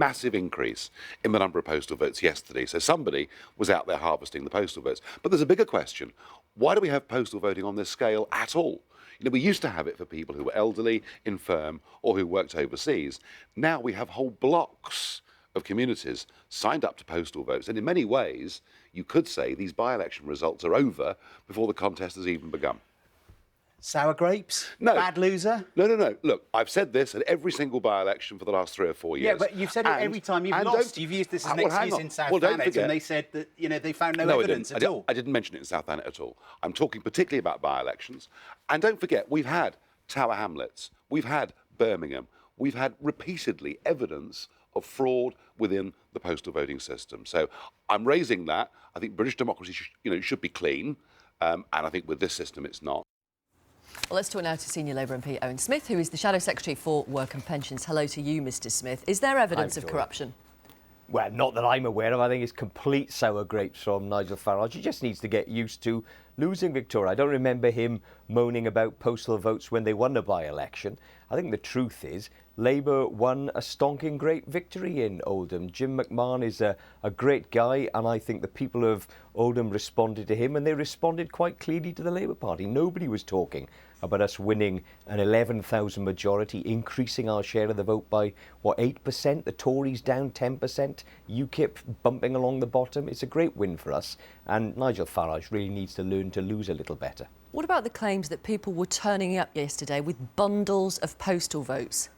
massive increase in the number of postal votes yesterday. So somebody was out there harvesting the postal votes. But there's a bigger question. Why do we have postal voting on this scale at all? You know, we used to have it for people who were elderly, infirm, or who worked overseas. Now we have whole blocks of communities signed up to postal votes. And in many ways, you could say these by-election results are over before the contest has even begun. Sour grapes? No. Bad loser? No. Look, I've said this at every single by-election for the last 3 or 4 years. Yeah, but you've said it every time you've lost. You've used this as an excuse in South Thanet, and they said that, you know, they found no evidence at all. I didn't mention it in South Thanet at all. I'm talking particularly about by-elections. And don't forget, we've had Tower Hamlets, we've had Birmingham, we've had repeatedly evidence of fraud within the postal voting system. So I'm raising that. I think British democracy should be clean, and I think with this system it's not. Well, let's talk now to Senior Labour MP Owen Smith, who is the Shadow Secretary for Work and Pensions. Hello to you, Mr Smith. Is there evidence of corruption? Well, not that I'm aware of. I think it's complete sour grapes from Nigel Farage. He just needs to get used to losing Victoria. I don't remember him moaning about postal votes when they won a by-election. I think the truth is Labour won a stonking great victory in Oldham. Jim McMahon is a great guy, and I think the people of Oldham responded to him, and they responded quite clearly to the Labour Party. Nobody was talking about us winning an 11,000 majority, increasing our share of the vote by, 8%? The Tories down 10%, UKIP bumping along the bottom. It's a great win for us, and Nigel Farage really needs to learn to lose a little better. What about the claims that people were turning up yesterday with bundles of postal votes?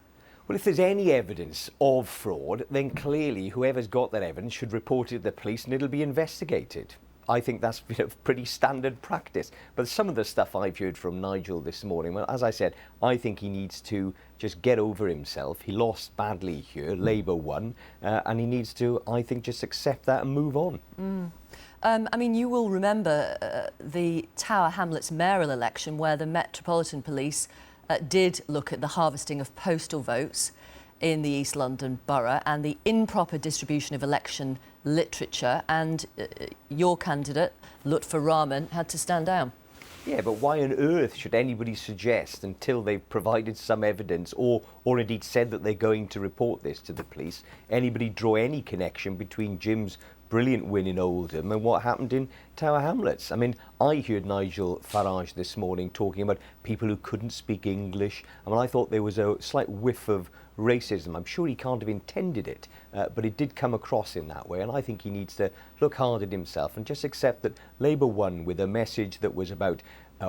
Well, if there's any evidence of fraud, then clearly whoever's got that evidence should report it to the police and it'll be investigated. I think that's pretty standard practice. But some of the stuff I've heard from Nigel this morning, well, as I said, I think he needs to just get over himself. He lost badly here, Labour won, and he needs to, I think, just accept that and move on. I mean, you will remember the Tower Hamlets mayoral election where the Metropolitan Police did look at the harvesting of postal votes in the East London borough and the improper distribution of election literature, and your candidate, Lutfur Rahman, had to stand down. Yeah, but why on earth should anybody suggest, until they've provided some evidence or indeed said that they're going to report this to the police, anybody draw any connection between Jim's brilliant win in Oldham and what happened in Tower Hamlets? I mean, I heard Nigel Farage this morning talking about people who couldn't speak English. I mean, I thought there was a slight whiff of racism. I'm sure he can't have intended it, but it did come across in that way, and I think he needs to look hard at himself and just accept that Labour won with a message that was about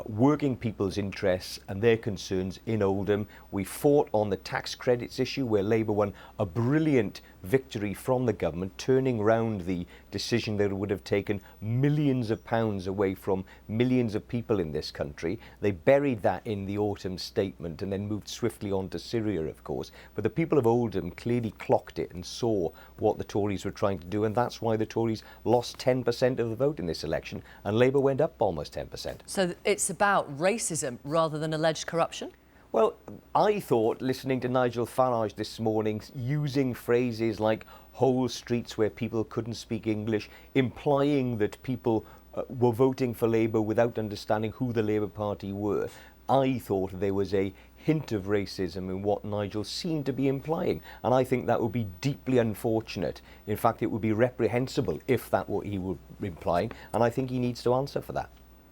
working people's interests and their concerns in Oldham. We fought on the tax credits issue where Labour won a brilliant victory from the government, turning round the decision that would have taken millions of pounds away from millions of people in this country. They buried that in the autumn statement and then moved swiftly on to Syria, of course. But the people of Oldham clearly clocked it and saw what the Tories were trying to do, and that's why the Tories lost 10% of the vote in this election and Labour went up almost 10%. So it's about racism rather than alleged corruption? Well, I thought, listening to Nigel Farage this morning, using phrases like whole streets where people couldn't speak English, implying that people were voting for Labour without understanding who the Labour Party were, I thought there was a hint of racism in what Nigel seemed to be implying. And I think that would be deeply unfortunate. In fact, it would be reprehensible if that were what he were implying. And I think he needs to answer for that.